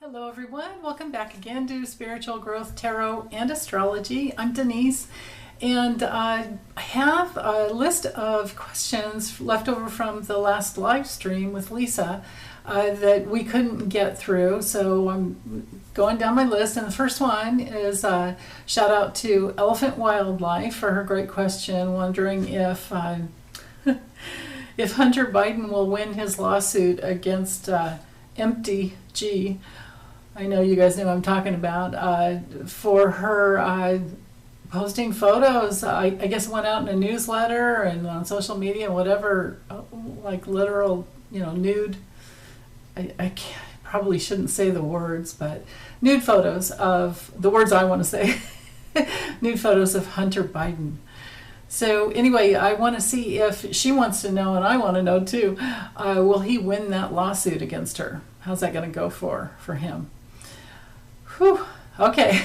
Hello everyone, welcome back again to Spiritual Growth Tarot and Astrology. I'm Denise, and I have a list of questions left over from the last live stream with Lisa that we couldn't get through, so I'm going down my list, and the first one is shout out to Elephant Wildlife for her great question, wondering if if Hunter Biden will win his lawsuit against MTG. I know you guys know what I'm talking about, for her posting photos. I guess it went out in a newsletter and on social media, whatever, like literal, nude. I probably shouldn't say the words, but nude photos of the words I want to say. Nude photos of Hunter Biden. So anyway, I want to see if she wants to know, and I want to know too, will he win that lawsuit against her? How's that going to go for him? Whew, okay.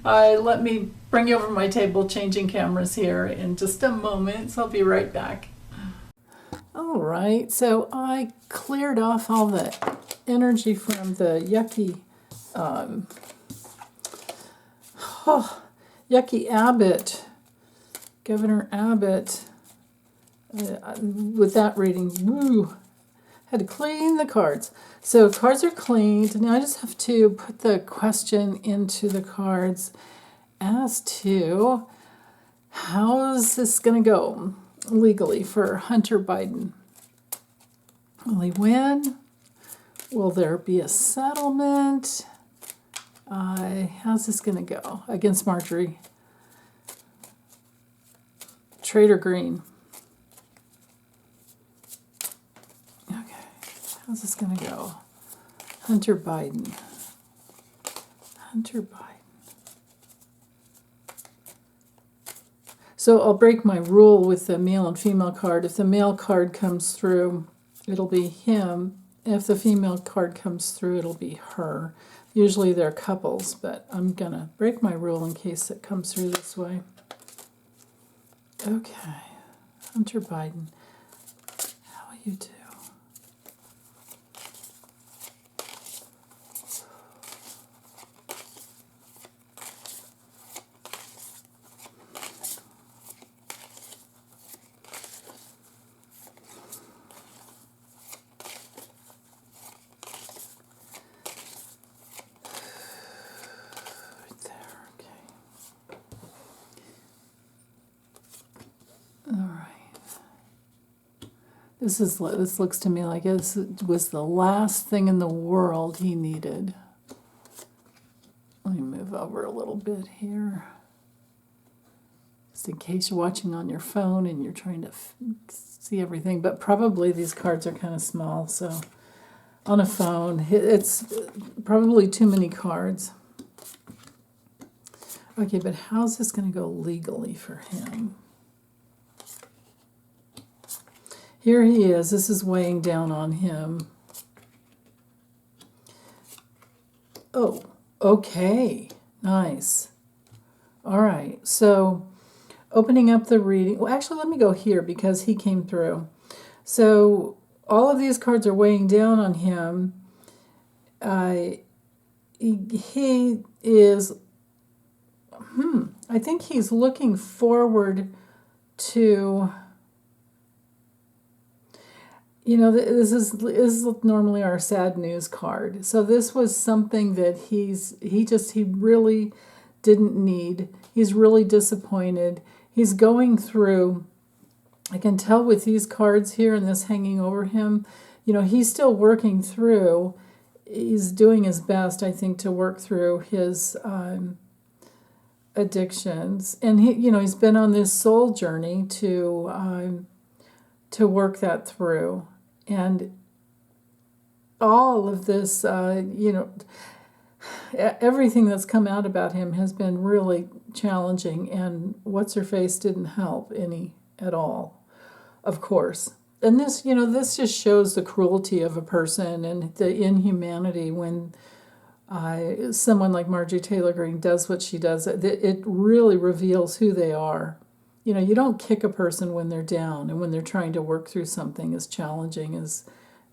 Let me bring you over my table, changing cameras here in just a moment, so I'll be right back. All right, so I cleared off all the energy from the yucky Abbott, Governor Abbott, with that reading. Woo! Had to clean the cards. So cards are cleaned. Now I just have to put the question into the cards as to how is this going to go legally for Hunter Biden. Will he win? Will there be a settlement? How's this going to go against Marjorie? Trader Green. How's this going to go? Hunter Biden. Hunter Biden. So I'll break my rule with the male and female card. If the male card comes through, it'll be him. If the female card comes through, it'll be her. Usually they're couples, but I'm going to break my rule in case it comes through this way. Okay. Hunter Biden. How are you doing? This looks to me like this was the last thing in the world he needed. Let me move over a little bit here. Just in case you're watching on your phone and you're trying to see everything. But probably these cards are kind of small, so on a phone, it's probably too many cards. Okay, but how's this going to go legally for him? Here he is. This is weighing down on him. Oh, okay. Nice. All right. So opening up the reading. Well, actually, let me go here because he came through. So all of these cards are weighing down on him. He is, I think he's looking forward to... this is normally our sad news card. So this was something that he really didn't need. He's really disappointed. He's going through, I can tell with these cards here and this hanging over him, he's still working through. He's doing his best, I think, to work through his addictions. And he's been on this soul journey to work that through. And all of this, everything that's come out about him has been really challenging, and What's-Her-Face didn't help any at all, of course. And this, this just shows the cruelty of a person and the inhumanity when someone like Marjorie Taylor Greene does what she does. It really reveals who they are. You don't kick a person when they're down and when they're trying to work through something as challenging as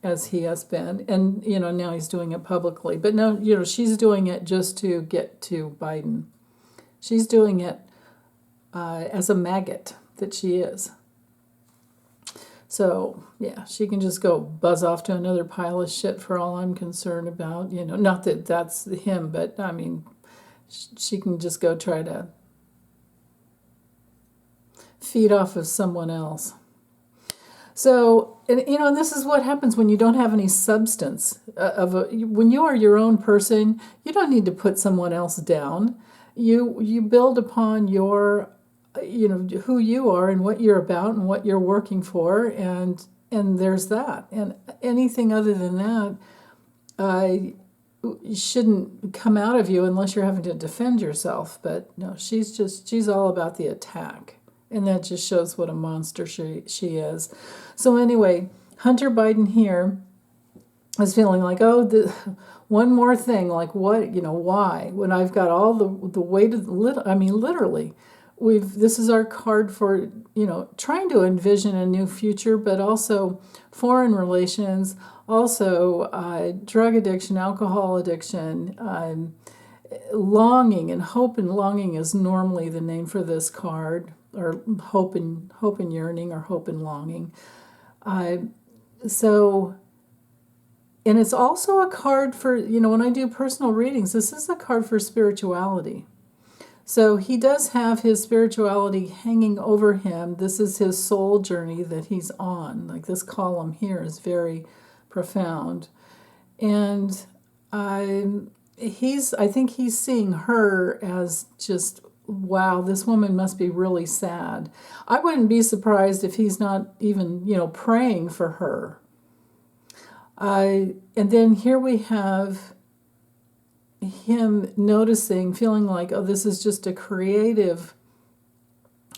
as he has been. And, now he's doing it publicly. But no, she's doing it just to get to Biden. She's doing it as a maggot that she is. So, yeah, she can just go buzz off to another pile of shit for all I'm concerned about. Not that that's him, but, I mean, she can just go try to feed off of someone else. So, and this is what happens when you don't have any substance. When you are your own person, you don't need to put someone else down. You build upon your who you are and what you're about and what you're working for, and there's that. And anything other than that shouldn't come out of you unless you're having to defend yourself. But no, she's all about the attack, and that just shows what a monster she is. So anyway, Hunter Biden here is feeling like, one more thing, like what, why? When I've got all the weight of literally. This is our card for, trying to envision a new future, but also foreign relations, also drug addiction, alcohol addiction, longing, and hope and longing is normally the name for this card, or hope and yearning, or hope and longing. So, and it's also a card for, when I do personal readings, this is a card for spirituality. So he does have his spirituality hanging over him. This is his soul journey that he's on. Like this column here is very profound. And I think he's seeing her as just, wow, this woman must be really sad. I wouldn't be surprised if he's not even, praying for her. And then here we have him noticing, feeling like, this is just a creative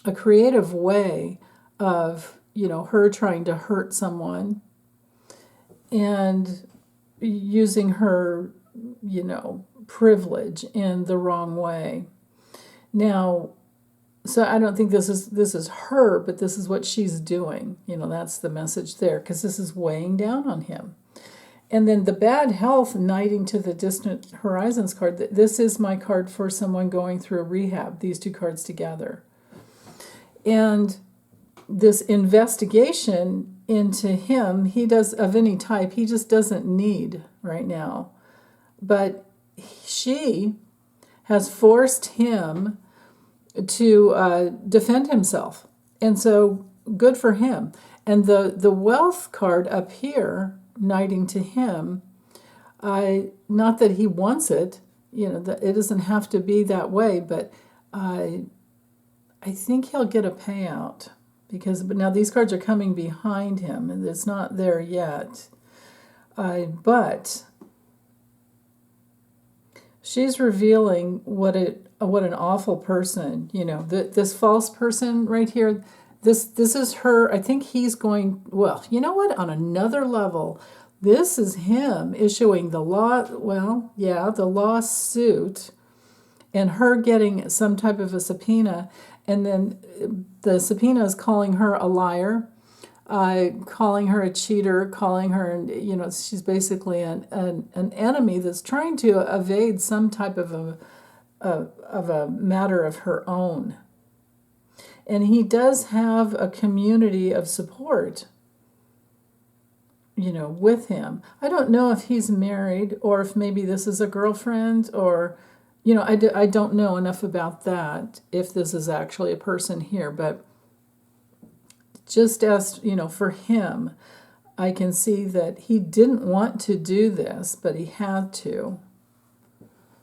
way of, her trying to hurt someone and using her, privilege in the wrong way. Now, so I don't think this is her, but this is what she's doing. That's the message there, because this is weighing down on him. And then the bad health, knighting to the distant horizons card. This is my card for someone going through a rehab, these two cards together. And this investigation into him, he does, of any type, he just doesn't need right now. But she has forced him to defend himself. And so good for him. And the wealth card up here, knighting to him, not that he wants it, that it doesn't have to be that way, but I think he'll get a payout, but now these cards are coming behind him and it's not there yet. But she's revealing what an awful person, this false person right here. This is her. I think he's going, well, you know what? On another level, this is him issuing the lawsuit, and her getting some type of a subpoena, and then the subpoena is calling her a liar, calling her a cheater, calling her, she's basically an enemy that's trying to evade some type of a matter of her own. And he does have a community of support, with him. I don't know if he's married or if maybe this is a girlfriend or, I don't know enough about that, if this is actually a person here. But just as, for him, I can see that he didn't want to do this, but he had to.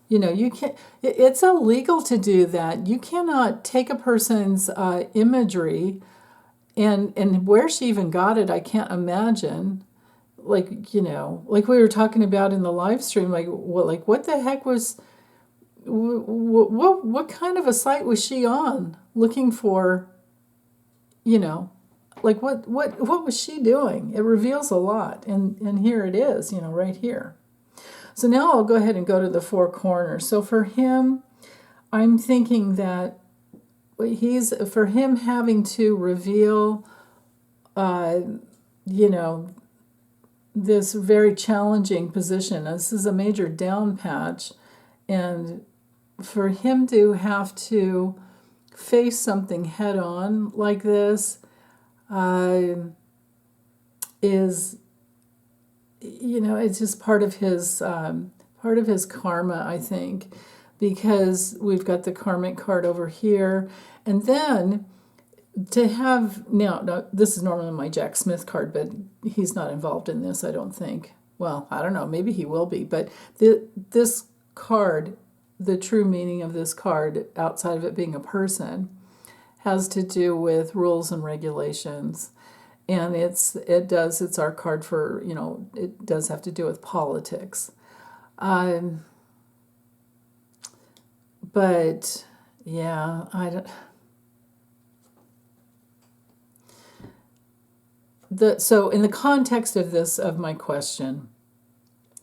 You can't, it's illegal to do that. You cannot take a person's imagery and where she even got it, I can't imagine. Like we were talking about in the live stream, what the heck was, what kind of a site was she on looking for, what was she doing? It reveals a lot. And here it is, right here. So now I'll go ahead and go to the four corners. So for him, I'm thinking that for him having to reveal, this very challenging position. This is a major down patch, and for him to have to face something head on like this is, it's just part of his karma, I think, because we've got the karmic card over here, and then to have now this is normally my Jack Smith card, but he's not involved in this, I don't think. Well, I don't know, maybe he will be, but this card, the true meaning of this card, outside of it being a person, has to do with rules and regulations. And it's our card for, it does have to do with politics. But yeah, so in the context of this, of my question,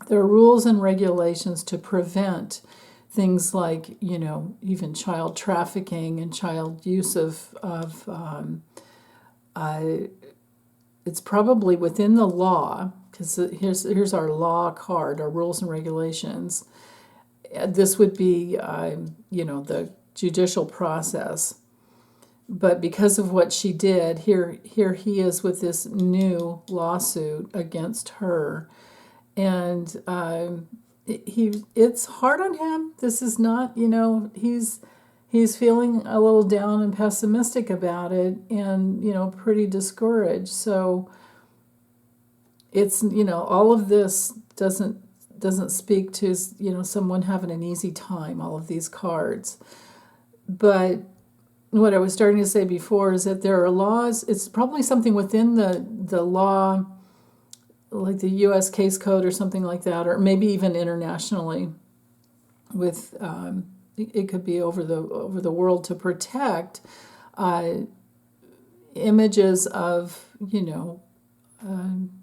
there are rules and regulations to prevent things like, even child trafficking and child use of it's probably within the law, because here's our law card, our rules and regulations. This would be, the judicial process. But because of what she did, here he is with this new lawsuit against her, and it's hard on him. This is not, he's feeling a little down and pessimistic about it, and pretty discouraged. So it's, all of this doesn't speak to, someone having an easy time, all of these cards. But what I was starting to say before is that there are laws. It's probably something within the law, like the U.S. case code or something like that, or maybe even internationally. With it could be over the world, to protect images of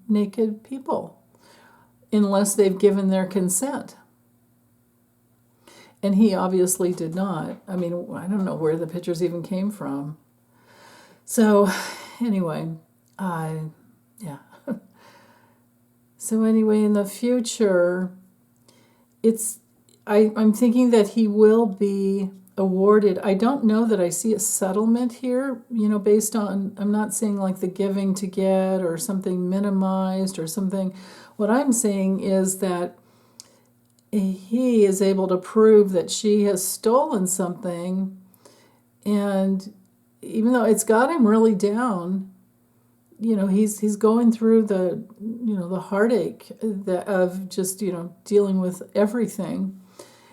naked people, unless they've given their consent. And he obviously did not. I mean, I don't know where the pictures even came from. So, anyway, yeah. So anyway, in the future, I'm thinking that he will be awarded. I don't know that I see a settlement here, based on, I'm not saying like the giving to get or something minimized or something. What I'm saying is that he is able to prove that she has stolen something, and even though it's got him really down, he's going through the the heartache of just dealing with everything,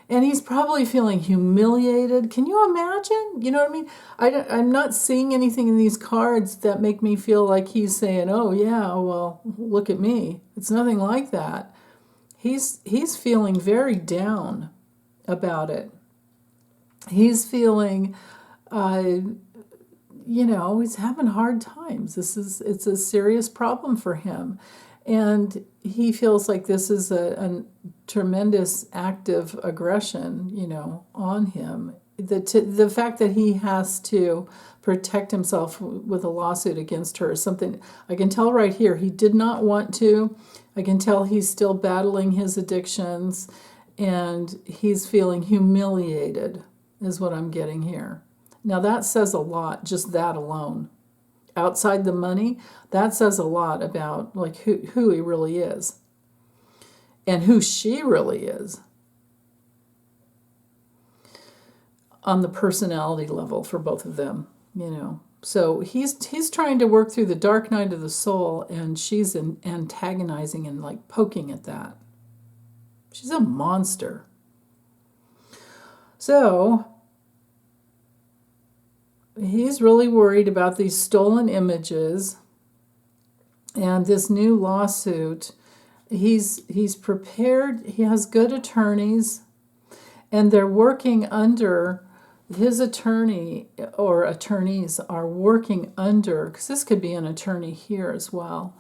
and he's probably feeling humiliated. Can you imagine? You know what I mean? I'm not seeing anything in these cards that make me feel like he's saying, "Oh yeah, well look at me." It's nothing like that. He's feeling very down about it. He's feeling, he's having hard times. It's a serious problem for him, and he feels like this is a tremendous act of aggression, on him. The fact that he has to protect himself with a lawsuit against her is something I can tell right here. He did not want to. I can tell he's still battling his addictions, and he's feeling humiliated, is what I'm getting here. Now that says a lot, just that alone. Outside the money, that says a lot about like who he really is and who she really is on the personality level for both of them, So he's trying to work through the dark night of the soul, and she's antagonizing and like poking at that. She's a monster. So he's really worried about these stolen images and this new lawsuit. He's prepared. He has good attorneys, and they're working under. His attorney or attorneys are working under, because this could be an attorney here as well,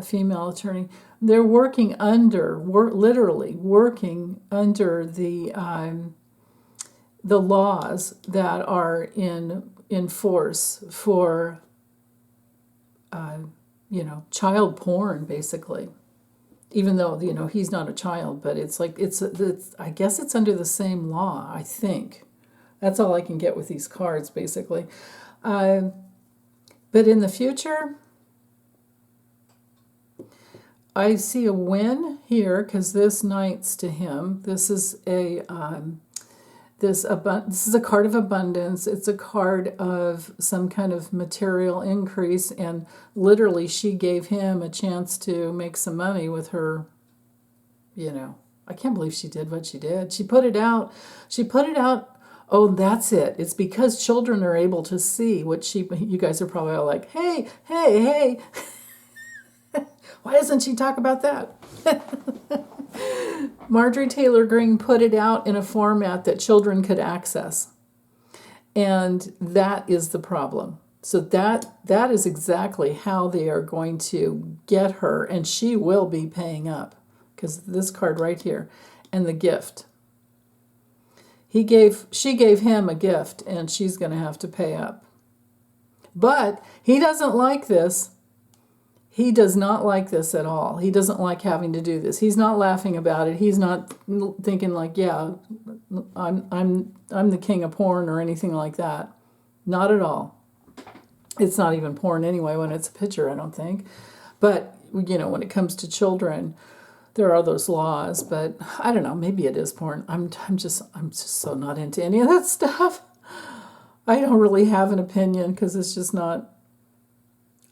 female attorney. They're working under, literally working under the laws that are in force for, child porn, basically. even though, you know, he's not a child, but it's like, it's I guess it's under the same law, I think. That's all I can get with these cards, basically. But in the future, I see a win here because this knight's to him. This is a this is a card of abundance. It's a card of some kind of material increase, and literally she gave him a chance to make some money with her, you know. I can't believe she did what she did. She put it out. She put it out. Oh, that's it. It's because children are able to see what you guys are probably all like, hey, hey, hey. Why doesn't she talk about that? Marjorie Taylor Greene put it out in a format that children could access. And that is the problem. So that is exactly how they are going to get her, and she will be paying up. Because this card right here, and the gift. She gave him a gift, and she's going to have to pay up. But he doesn't like this. He does not like this at all. He doesn't like having to do this. He's not laughing about it. He's not thinking like, yeah, I'm the king of porn or anything like that. Not at all. It's not even porn anyway when it's a picture, I don't think. But, you know, when it comes to children, there are those laws, but I don't know, maybe it is porn. I'm just so not into any of that stuff. I don't really have an opinion because it's just not,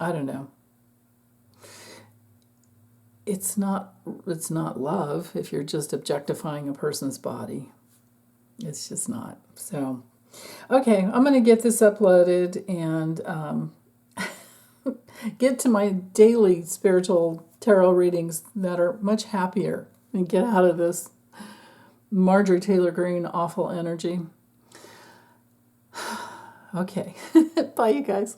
I don't know. It's not love if you're just objectifying a person's body. It's just not. So, okay, I'm going to get this uploaded and get to my daily spiritual tarot readings that are much happier and get out of this Marjorie Taylor Greene awful energy. Okay, bye you guys.